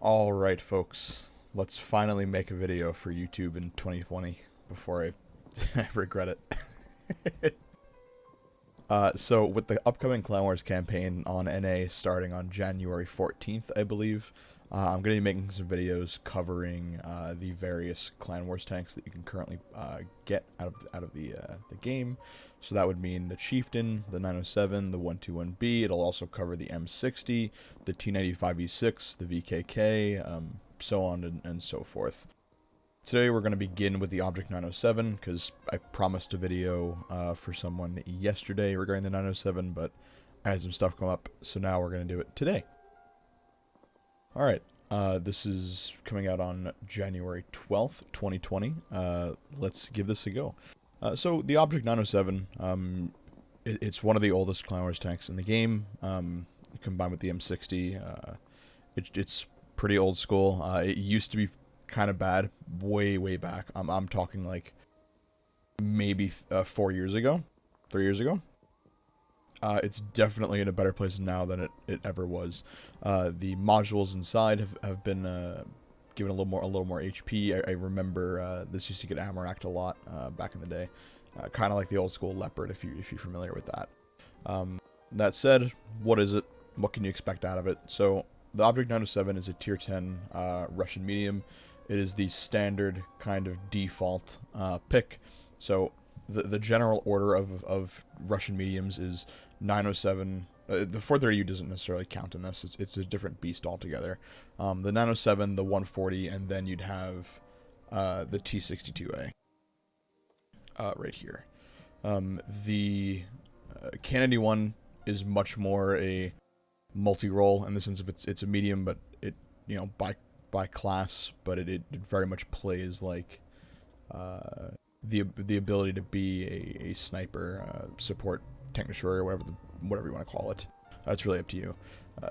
Alright, folks. Let's finally make a video for YouTube in 2020 before I, I regret it. So, with the upcoming Clan Wars campaign on NA starting on January 14th, I believe, I'm going to be making some videos covering the various Clan Wars tanks that you can currently get out of the game. So that would mean the Chieftain, the 907, the 121B. It'll also cover the M60, the T95E6, the VKK, so on and so forth. Today we're going to begin with the Object 907 because I promised a video for someone yesterday regarding the 907, but I had some stuff come up, so now we're going to do it today. Alright, this is coming out on January 12th, 2020. Let's give this a go. So the Object 907, it's one of the oldest Clan Wars tanks in the game, combined with the M60. It's pretty old school. It used to be kind of bad way back. I'm talking like maybe 4 years ago, 3 years ago. It's definitely in a better place now than it ever was. The modules inside have been given a little more HP. I remember this used to get ammo racked a lot back in the day, kind of like the old school Leopard if you're familiar with that. That said, what is it? What can you expect out of it? So the Object 907 is a tier 10 Russian medium. It is the standard kind of default pick. So the general order of Russian mediums is 907. The 430U doesn't necessarily count in this. It's a different beast altogether. The 907, the 140, and then you'd have the T62A right here. The Kennedy one is much more a multi-role in the sense of it's a medium, but it by class, but it very much plays like the ability to be a sniper, support, tank destroyer, whatever you want to call it. It's really up to you.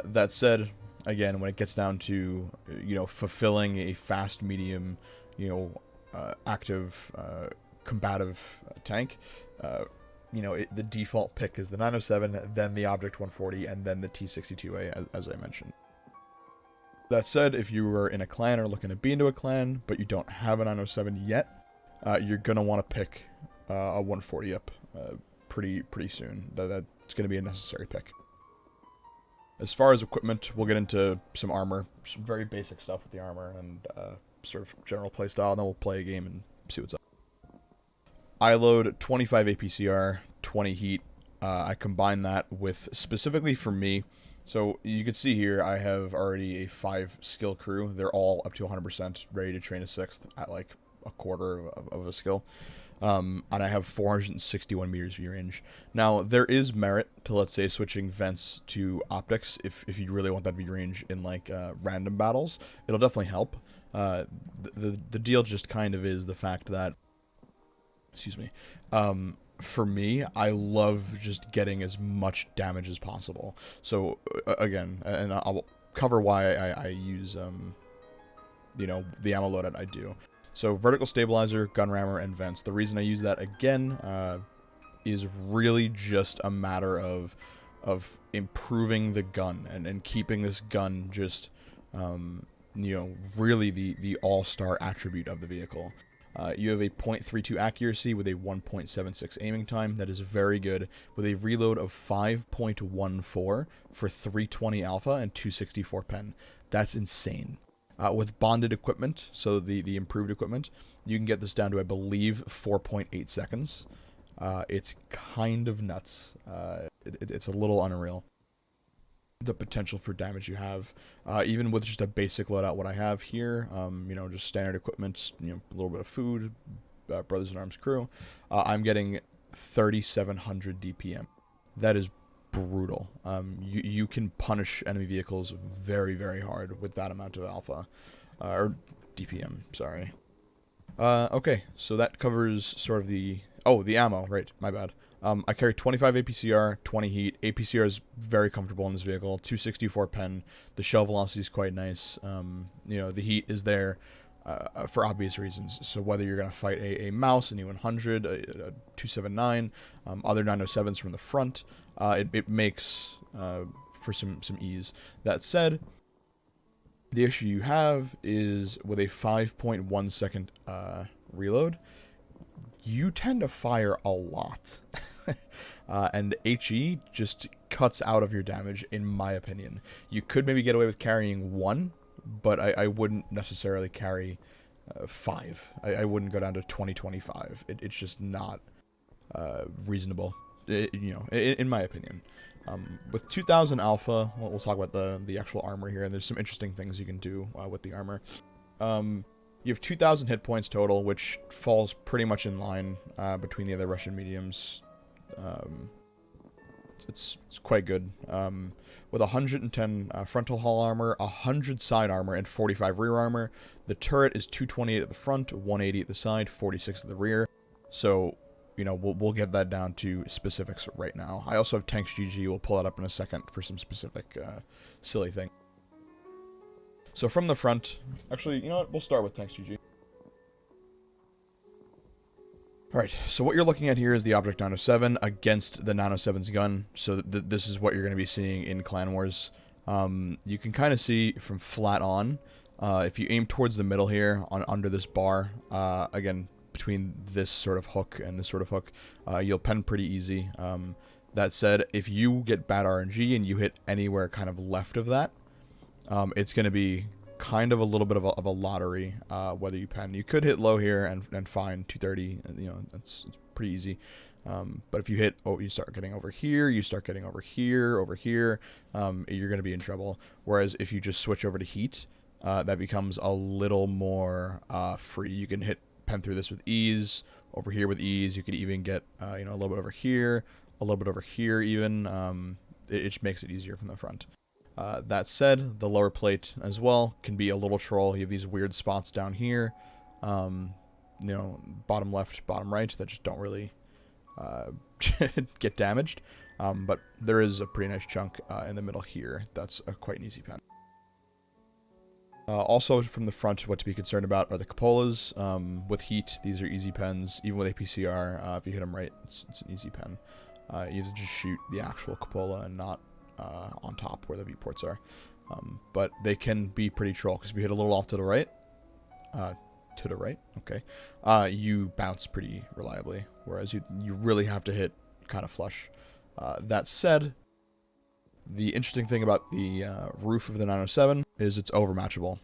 That said, again, when it gets down to fulfilling a fast, medium, active, combative tank, the default pick is the 907, then the Object 140, and then the T62A, as I mentioned. That said, if you were in a clan or looking to be into a clan, but you don't have a 907 yet, you're going to want to pick a 140 up pretty soon. That's going to be a necessary pick. As far as equipment, we'll get into some armor, some very basic stuff with the armor, and sort of general playstyle, and then we'll play a game and see what's up. I load 25 APCR, 20 heat. I combine that with, specifically for me, so you can see here I have already a 5 skill crew. They're all up to 100% ready to train a 6th at like a quarter of a skill. And I have 461 meters view range. Now, there is merit to, let's say, switching vents to optics if you really want that view range in like random battles. It'll definitely help. The deal just kind of is the fact that, excuse me, for me, I love just getting as much damage as possible. So again, and I'll cover why I use the ammo loadout I do. So vertical stabilizer, gun rammer, and vents. The reason I use that again is really just a matter of improving the gun and keeping this gun just really the all-star attribute of the vehicle. You have a .32 accuracy with a 1.76 aiming time. That is very good, with a reload of 5.14 for 320 alpha and 264 pen. That's insane. With bonded equipment, so the improved equipment, you can get this down to, I believe, 4.8 seconds. It's kind of nuts. It's a little unreal, the potential for damage you have, even with just a basic loadout. What I have here, just standard equipment, a little bit of food, Brothers in Arms crew. I'm getting 3,700 DPM. That is brutal. You can punish enemy vehicles very hard with that amount of alpha, or DPM. Sorry. Okay, so that covers sort of the ammo. Right, my bad. I carry 25 APCR, 20 heat. APCR is very comfortable in this vehicle. 264 pen. The shell velocity is quite nice. The heat is there for obvious reasons. So whether you're going to fight a mouse, an E100, a 279, other 907s from the front, it makes for some ease. That said, The issue you have is with a 5.1 second reload, you tend to fire a lot. And HE just cuts out of your damage, in my opinion. You could maybe get away with carrying 1, but I wouldn't necessarily carry 5. I wouldn't go down to 20-25. It's just not reasonable, in my opinion. With 2000 alpha, we'll talk about the actual armor here, and there's some interesting things you can do with the armor. You have 2,000 hit points total, which falls pretty much in line between the other Russian mediums. It's quite good. With 110 frontal hull armor, 100 side armor, and 45 rear armor, the turret is 228 at the front, 180 at the side, 46 at the rear. So, we'll get that down to specifics right now. I also have Tanks GG. We'll pull that up in a second for some specific silly thing. So from the front, actually, you know what? We'll start with Tanks GG. Alright, so what you're looking at here is the Object 907 against the 907's gun. So this is what you're going to be seeing in Clan Wars. You can kind of see from flat on, if you aim towards the middle here, under this bar, again, between this sort of hook and this sort of hook, you'll pen pretty easy. That said, if you get bad RNG and you hit anywhere kind of left of that, it's going to be kind of a little bit of a lottery whether you pen. You could hit low here and find 230, it's pretty easy. But if you hit, you start getting over here, you start getting over here, you're going to be in trouble. Whereas if you just switch over to heat, that becomes a little more free. You can pen through this with ease, over here with ease. You could even get a little bit over here, a little bit over here even. It just makes it easier from the front. That said, the lower plate as well can be a little troll. You have these weird spots down here, bottom left, bottom right, that just don't really get damaged. But there is a pretty nice chunk in the middle here. That's quite an easy pen. Also from the front, what to be concerned about are the cupolas. With heat, these are easy pens. Even with APCR, if you hit them right, it's an easy pen. You have to just shoot the actual cupola and not on top where the viewports are. But they can be pretty troll, because if you hit a little off to the right, okay, you bounce pretty reliably, whereas you really have to hit kind of flush. That said, the interesting thing about the roof of the 907 is it's overmatchable.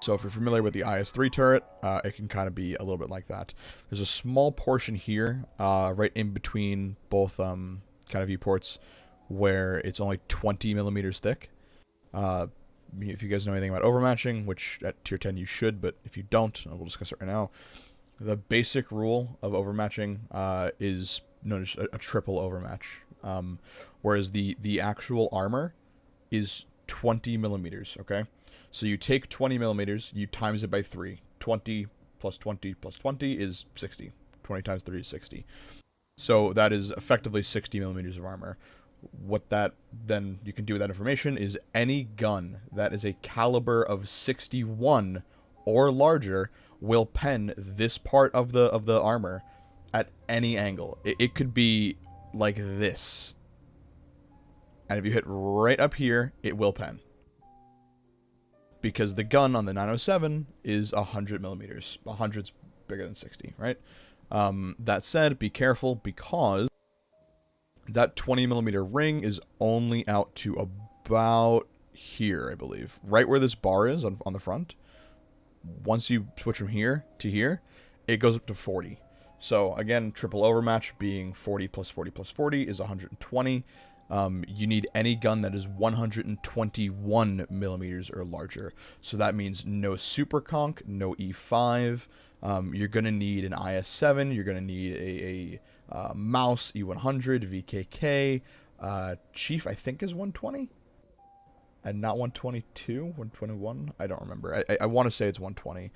So if you're familiar with the IS-3 turret, it can kind of be a little bit like that. There's a small portion here, right in between both kind of viewports, where it's only 20 millimeters thick. If you guys know anything about overmatching, which at tier 10 you should, but if you don't, we'll discuss it right now. The basic rule of overmatching is known as a triple overmatch, whereas the actual armor is 20 millimeters, okay? So you take 20 millimeters, you times it by 3. 20 plus 20 plus 20 is 60. 20 times 3 is 60. So that is effectively 60 millimeters of armor. What that then you can do with that information is any gun that is a caliber of 61 or larger will pen this part of the armor at any angle. It could be like this, and if you hit right up here, it will pen, because the gun on the 907 is 100 millimeters. 100's bigger than 60, right? That said, be careful, because that 20 millimeter ring is only out to about here, I believe. Right where this bar is on the front. Once you switch from here to here, it goes up to 40. So again, triple overmatch being 40 plus 40 plus 40 is 120. You need any gun that is 121 millimeters or larger. So that means no super conch, no E5. You're going to need an IS-7. You're going to need a Mouse E100, VKK. Chief, I think, is 120. And not 122, 121. I don't remember. I want to say it's 120.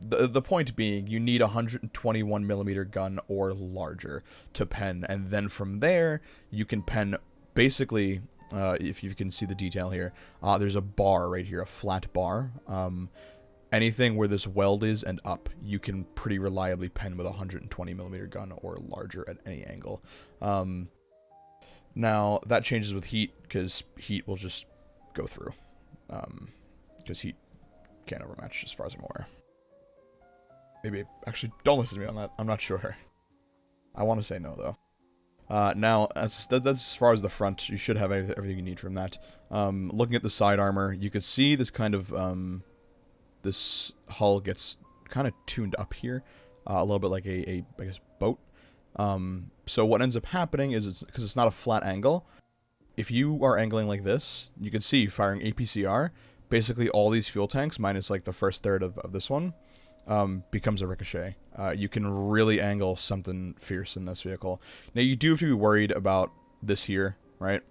The point being, you need a 121 millimeter gun or larger to pen, and then from there you can pen basically. If you can see the detail here, there's a bar right here, a flat bar. Anything where this weld is and up, you can pretty reliably pen with a 120 millimeter gun or larger at any angle. Now that changes with heat, because heat will just go through. because heat can't overmatch as far as I'm aware. Maybe, actually, don't listen to me on that. I'm not sure. I want to say no, though. Now, that's as far as the front. You should have everything you need from that. Looking at the side armor, you could see this kind of, this hull gets kind of tuned up here. A little bit like I guess, boat. So what ends up happening is, because it's not a flat angle, if you are angling like this, you can see firing APCR, basically all these fuel tanks, minus like the first third of this one, becomes a ricochet. You can really angle something fierce in this vehicle. Now, you do have to be worried about this here, right?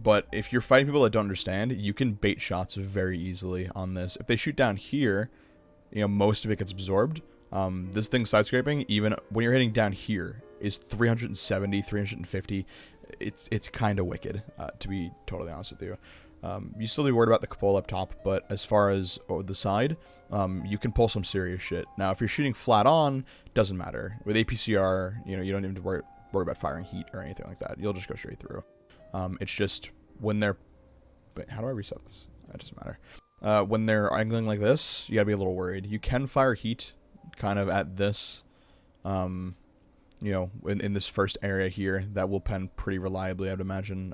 But if you're fighting people that don't understand, you can bait shots very easily on this. If they shoot down here, you know, most of it gets absorbed. This thing side scraping, even when you're hitting down here, is 370, 350. It's kind of wicked, to be totally honest with you. You still be worried about the cupola up top, but as far as the side, you can pull some serious shit. Now, if you're shooting flat on, doesn't matter. With APCR, you know, you don't even worry about firing heat or anything like that. You'll just go straight through. It's just when they're... Wait, how do I reset this? That doesn't matter. When they're angling like this, you gotta be a little worried. You can fire heat kind of at this, you know, in this first area here. That will pen pretty reliably, I'd imagine.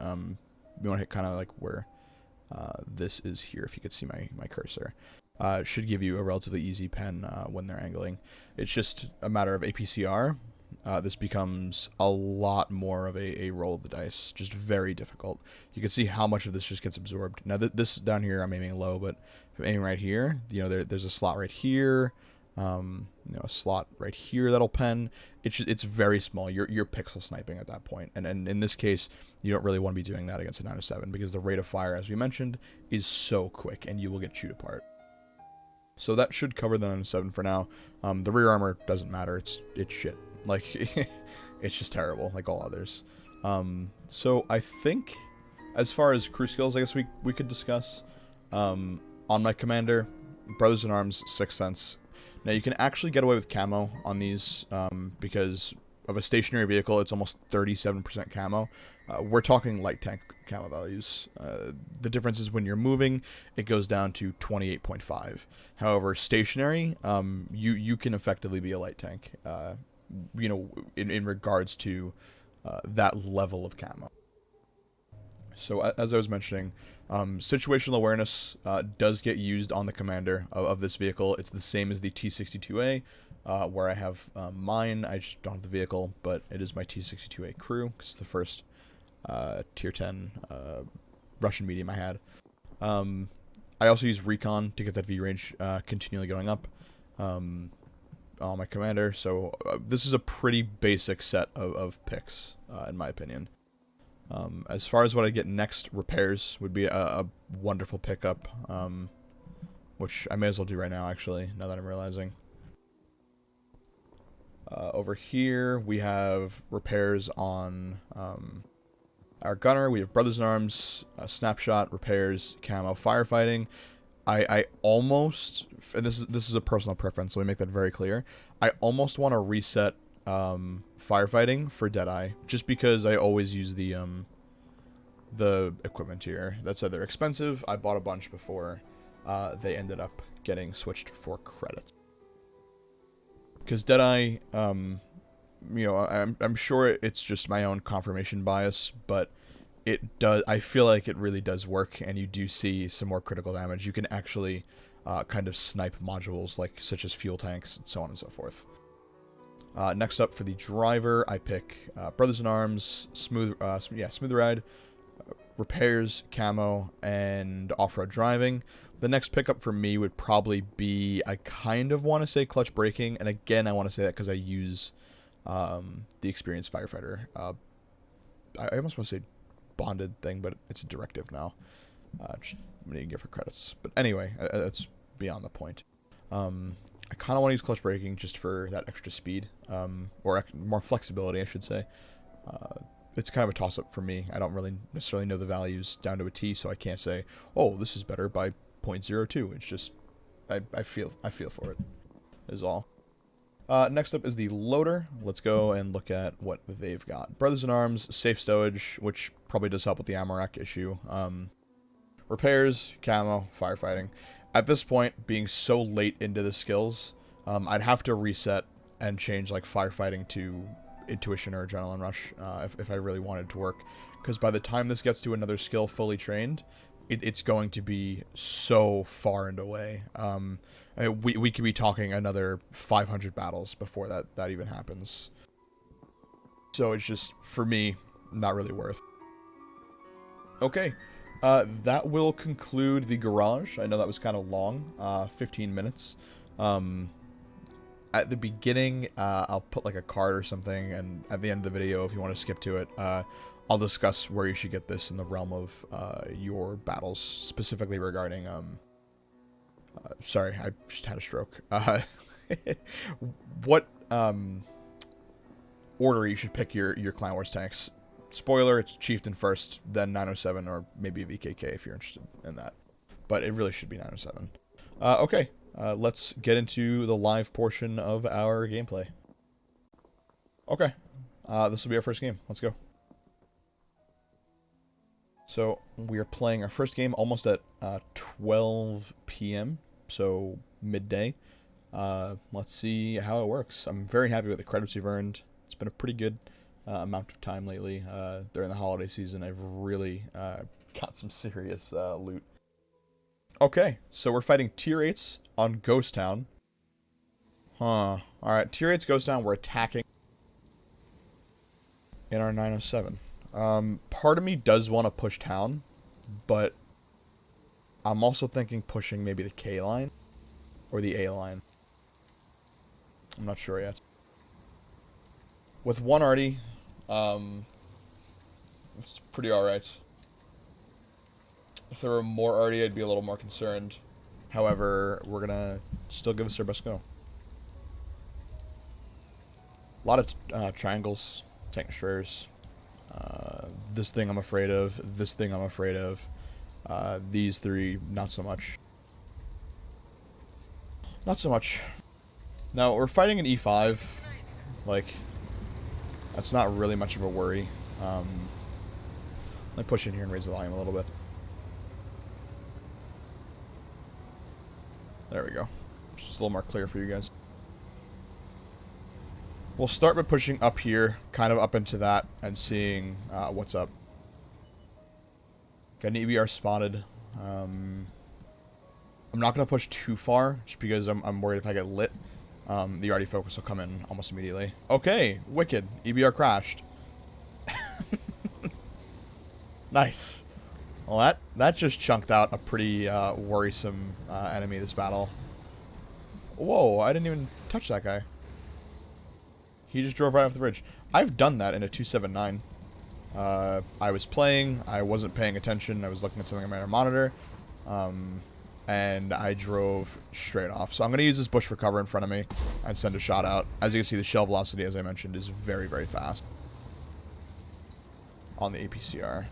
You want to hit kind of like where this is here, if you could see my cursor. It should give you a relatively easy pen when they're angling. It's just a matter of APCR. This becomes a lot more of a roll of the dice, just very difficult. You can see how much of this just gets absorbed. Now, this down here, I'm aiming low, but if I'm aiming right here, you know, there's a slot right here, you know, a slot right here that'll pen. It's very small. You're pixel sniping at that point, and in this case, you don't really want to be doing that against a 907 because the rate of fire, as we mentioned, is so quick, and you will get chewed apart. So that should cover the 907 for now. The rear armor doesn't matter. It's shit. Like, it's just terrible, like all others. So I think, as far as crew skills, I guess we could discuss. On my commander, Brothers in Arms, Sixth Sense. Now, you can actually get away with camo on these, because of a stationary vehicle, it's almost 37% camo. We're talking light tank camo values. The difference is when you're moving, it goes down to 28.5. However, stationary, you can effectively be a light tank, you know, in regards to that level of camo. So, as I was mentioning, situational awareness does get used on the commander of this vehicle. It's the same as the T-62A, where I have mine. I just don't have the vehicle, but it is my T-62A crew, because it's the first Tier 10 Russian medium I had. I also use Recon to get that V-range continually going up on my commander, so this is a pretty basic set of picks, in my opinion. As far as what I get next, repairs would be a wonderful pickup, which I may as well do right now, actually, now that I'm realizing. Over here, we have repairs on our gunner. We have Brothers in Arms, snapshot, repairs, camo, firefighting. I almost, and this is a personal preference, so let me make that very clear. I almost want to reset firefighting for Deadeye, just because I always use the equipment here. That said, they're expensive. I bought a bunch before they ended up getting switched for credits. Because Deadeye, you know, I'm sure it's just my own confirmation bias, but it does. I feel like it really does work, and you do see some more critical damage. You can actually kind of snipe modules such as fuel tanks and so on and so forth. Next up for the driver, I pick Brothers in Arms, Smooth Ride, repairs, camo, and off-road driving. The next pickup for me would probably be, I kind of want to say clutch braking, and again, I want to say that because I use the experienced firefighter. I almost want to say bonded thing, but it's a directive now. Just need to give her credits. But anyway, that's beyond the point. I kind of want to use clutch braking just for that extra speed, or more flexibility, I should say. It's kind of a toss-up for me. I don't really necessarily know the values down to a T, so I can't say, oh, this is better by 0.02. It's just, I feel for it, is all. Next up is the loader. Let's go and look at what they've got. Brothers in Arms, safe stowage, which probably does help with the ammo rack issue. Repairs, camo, firefighting. At this point, being so late into the skills, I'd have to reset and change like firefighting to intuition or adrenaline rush if I really wanted it to work. Because by the time this gets to another skill fully trained, it's going to be so far and away. We could be talking another 500 battles before that even happens. So it's just, for me, not really worth. Okay, that will conclude the garage. I know that was kind of long, 15 minutes. At the beginning, I'll put like a card or something, and at the end of the video, if you want to skip to it, I'll discuss where you should get this in the realm of your battles, specifically regarding, sorry, I just had a stroke. What order you should pick your Clan Wars tanks. Spoiler, it's Chieftain first, then 907, or maybe VKK if you're interested in that. But it really should be 907. Okay, let's get into the live portion of our gameplay. Okay, this will be our first game. Let's go. So, we are playing our first game almost at 12 p.m., so midday. Let's see how it works. I'm very happy with the credits we've earned. It's been a pretty good amount of time lately. During the holiday season, I've really got some serious loot. Okay, so we're fighting tier 8s on Ghost Town. Alright, tier 8's Ghost Town, we're attacking in our 907. Part of me does want to push town, but I'm also thinking pushing maybe the K line or the A line. I'm not sure yet. With one arty, it's pretty alright. If there were more arty, I'd be a little more concerned. However, we're gonna still give us our best go. A lot of triangles, tank destroyers. This thing I'm afraid of. This thing I'm afraid of. These three, not so much. Not so much. Now, we're fighting an E5. Like, that's not really much of a worry. Let me push in here and raise the volume a little bit. There we go. Just a little more clear for you guys. We'll start by pushing up here, kind of up into that, and seeing what's up. Got an EBR spotted. I'm not going to push too far, just because I'm worried if I get lit, the arty focus will come in almost immediately. Okay, wicked. EBR crashed. Nice. Well, that just chunked out a pretty worrisome enemy this battle. Whoa, I didn't even touch that guy. He just drove right off the bridge. I've done that in a 279. I was playing, I wasn't paying attention, I was looking at something on my monitor, and I drove straight off. So I'm going to use this bush for cover in front of me and send a shot out. As you can see, the shell velocity, as I mentioned, is very, very fast on the APCR.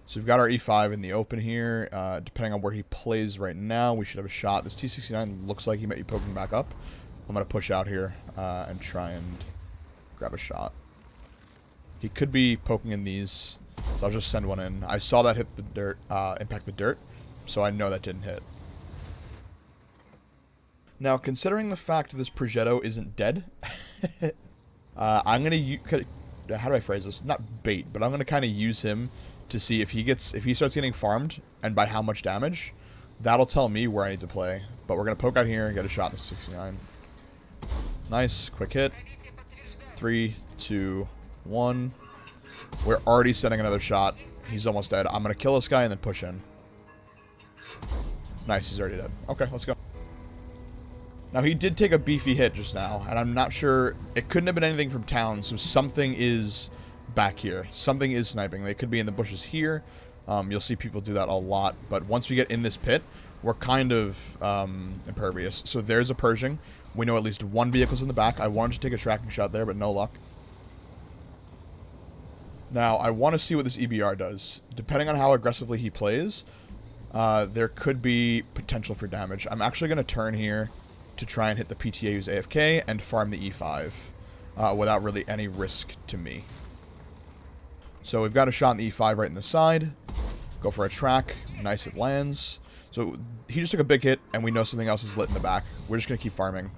So we've got our E5 in the open here. Depending on where he plays right now, we should have a shot. This T69 looks like he might be poking back up. I'm going to push out here and try and grab a shot. He could be poking in these, so I'll just send one in. I saw that hit the dirt, impact the dirt, so I know that didn't hit. Now, considering the fact that this Progetto isn't dead, I'm going to use... How do I phrase this? Not bait, but I'm going to kind of use him to see if he starts getting farmed, and by how much damage. That'll tell me where I need to play. But we're going to poke out here and get a shot in the 69. Nice, quick hit. 3, 2, 1. We're already sending another shot. He's almost dead. I'm going to kill this guy and then push in. Nice, he's already dead. Okay, let's go. Now, he did take a beefy hit just now, and I'm not sure... It couldn't have been anything from town, so something is back here. Something is sniping. They could be in the bushes here. You'll see people do that a lot, but once we get in this pit, we're kind of impervious. So there's a Pershing. We know at least one vehicle's in the back. I wanted to take a tracking shot there, but no luck. Now, I want to see what this EBR does. Depending on how aggressively he plays, there could be potential for damage. I'm actually going to turn here to try and hit the PTA who's AFK and farm the E5 without really any risk to me. So we've got a shot in the E5 right in the side. Go for a track. Nice, it lands. So he just took a big hit, and we know something else is lit in the back. We're just going to keep farming.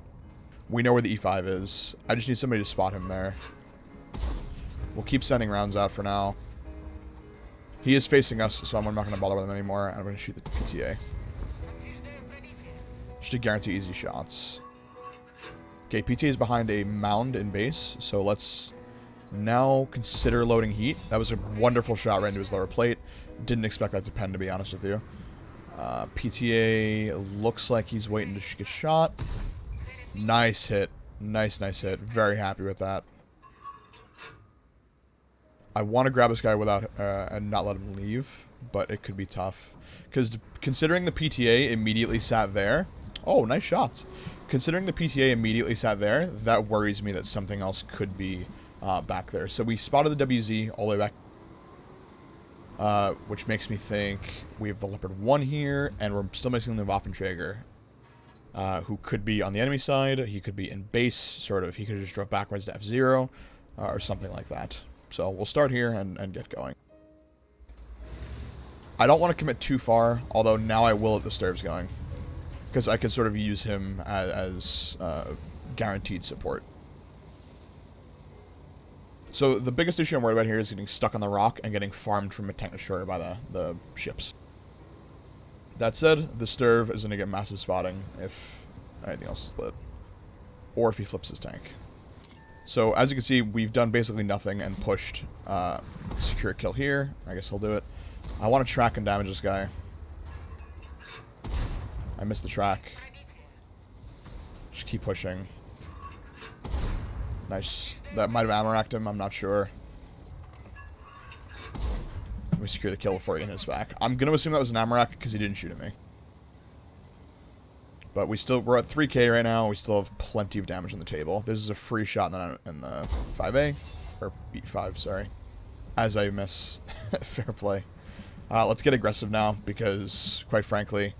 We know where the E5 is. I just need somebody to spot him there. We'll keep sending rounds out for now. He is facing us, so I'm not going to bother with him anymore. I'm going to shoot the PTA. Just to guarantee easy shots. Okay, PTA is behind a mound in base, so let's now consider loading heat. That was a wonderful shot right into his lower plate. Didn't expect that to pen, to be honest with you. PTA looks like he's waiting to get shot. Nice hit. Nice hit. Very happy with that. I want to grab this guy without and not let him leave, but it could be tough. Because considering the PTA immediately sat there... Oh, nice shots. Considering the PTA immediately sat there, that worries me that something else could be back there. So we spotted the WZ all the way back. Which makes me think we have the Leopard 1 here, and we're still missing the Waffenträger. Who could be on the enemy side. He could be in base, sort of. He could have just drove backwards to F0, or something like that. So we'll start here and get going. I don't want to commit too far, although now I will at the Sturv's going. Because I could sort of use him as guaranteed support. So the biggest issue I'm worried about here is getting stuck on the rock and getting farmed from a tank destroyer by the ships. That said, the Sturv is going to get massive spotting if anything else is lit. Or if he flips his tank. So as you can see, we've done basically nothing and pushed secure kill here. I guess he'll do it. I want to track and damage this guy. I missed the track. Just keep pushing. Nice. That might have ammo-racked him. I'm not sure. Let me secure the kill before he hits his back. I'm going to assume that was an ammo-rack because he didn't shoot at me. But we're at 3k right now. We still have plenty of damage on the table. This is a free shot in the 5A. Or E5, sorry. As I miss. Fair play. Let's get aggressive now because, quite frankly,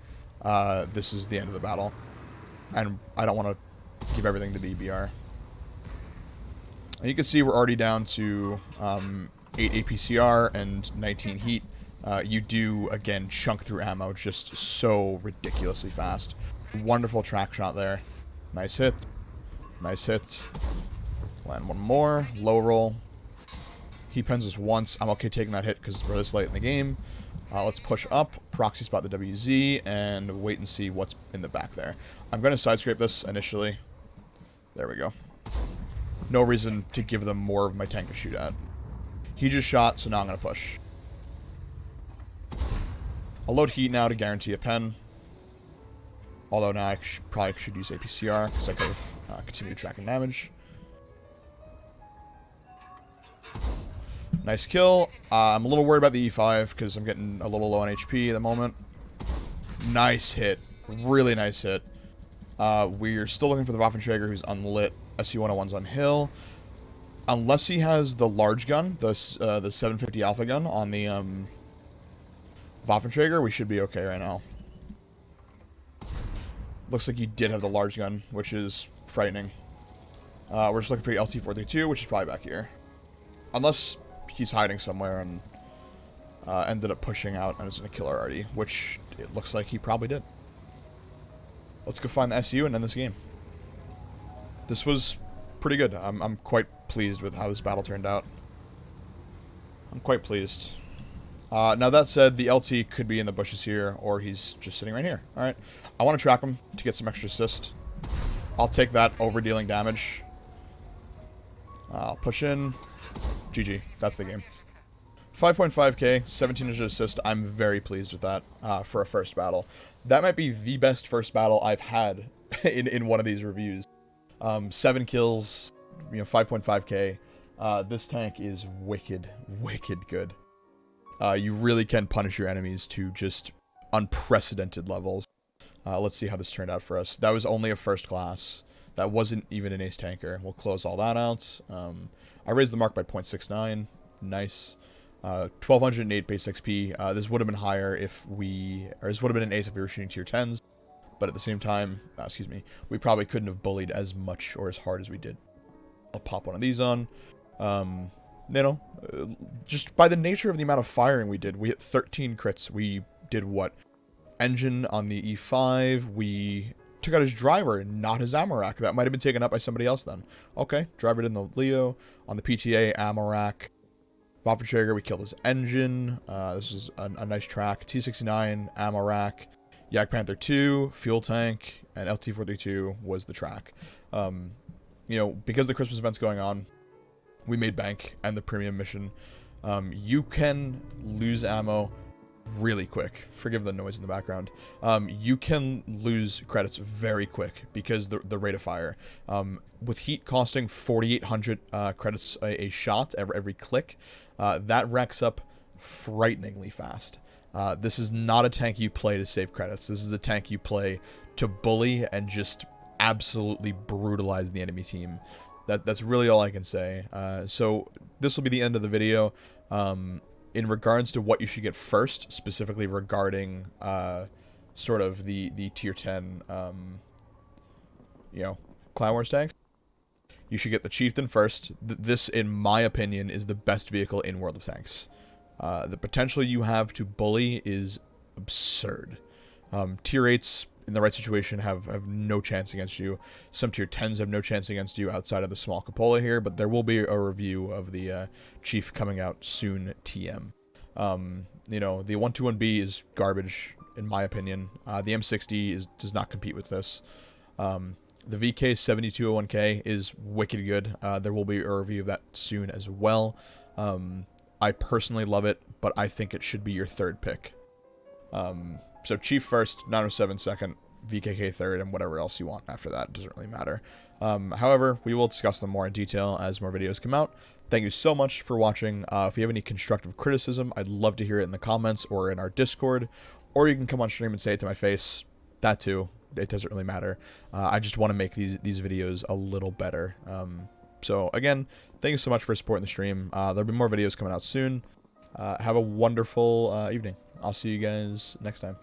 this is the end of the battle. And I don't want to give everything to the EBR. And you can see we're already down to 8 APCR and 19 heat. You do, again, chunk through ammo just so ridiculously fast. Wonderful track shot there. Nice hit. Nice hit. Land one more. Low roll. He pens us once. I'm okay taking that hit because we're this late in the game. Let's push up, proxy spot the WZ, and wait and see what's in the back there. I'm going to side scrape this initially. There we go. No reason to give them more of my tank to shoot at. He just shot, so now I'm going to push. I'll load heat now to guarantee a pen. Although now I probably should use APCR, because I could have continued tracking damage. Nice kill. I'm a little worried about the E5, because I'm getting a little low on HP at the moment. Nice hit. Really nice hit. We're still looking for the Waffenträger, who's unlit. SU-101's on hill. Unless he has the large gun, the 750 Alpha gun on the Waffenträger, we should be okay right now. Looks like he did have the large gun, which is frightening. We're just looking for the LT-432, which is probably back here. Unless he's hiding somewhere and ended up pushing out and is going to kill our arty, which it looks like he probably did. Let's go find the SU and end this game. This was pretty good. I'm quite pleased with how this battle turned out. I'm quite pleased. Now that said, the LT could be in the bushes here, or he's just sitting right here. Alright. I want to track him to get some extra assist. I'll take that over dealing damage. I'll push in. GG. That's the game. 5.5k, 1700 assist. I'm very pleased with that for a first battle. That might be the best first battle I've had in one of these reviews. 7 kills, 5.5k. This tank is wicked good. You really can punish your enemies to just unprecedented levels. Let's see how this turned out for us. That was only a first class. That wasn't even an ace tanker. We'll close all that out. I raised the mark by 0.69. Nice. 1208 base XP. This would have been higher if this would have been an ace if we were shooting tier 10s. But at the same time, we probably couldn't have bullied as much or as hard as we did. I'll pop one of these on. Just by the nature of the amount of firing we did, we hit 13 crits. We did what? Engine on the E5, we took out his driver and not his ammo rack. That might have been taken up by somebody else then. Okay, driver in the Leo. On the PTA, ammo rack. Waffentrager, we killed his engine. This is a nice track. T69, ammo rack. Yak Panther 2, fuel tank, and LT-42 was the track. You know, because the Christmas event's going on, we made bank and the premium mission. You can lose ammo really quick. Forgive the noise in the background. You can lose credits very quick because the rate of fire. With heat costing 4,800 credits a shot every click, that racks up frighteningly fast. This is not a tank you play to save credits. This is a tank you play to bully and just absolutely brutalize the enemy team. That's really all I can say. So this will be the end of the video. In regards to what you should get first, specifically regarding sort of the tier 10, you know, Clan Wars tanks, you should get the Chieftain first. This, in my opinion, is the best vehicle in World of Tanks. The potential you have to bully is absurd. Tier 8s, in the right situation, have no chance against you. Some tier 10s have no chance against you outside of the small cupola here, but there will be a review of the Chief coming out soon, TM. You know, the 121B is garbage, in my opinion. The M60 does not compete with this. The VK7201K is wicked good. There will be a review of that soon as well. I personally love it, but I think it should be your third pick. So Chief first, 907 second, VKK third, and whatever else you want after that. It doesn't really matter. However, we will discuss them more in detail as more videos come out. Thank you so much for watching. If you have any constructive criticism, I'd love to hear it in the comments or in our Discord. Or you can come on stream and say it to my face. That too. It doesn't really matter. I just want to make these videos a little better. So again, thank you so much for supporting the stream. There'll be more videos coming out soon. Have a wonderful evening. I'll see you guys next time.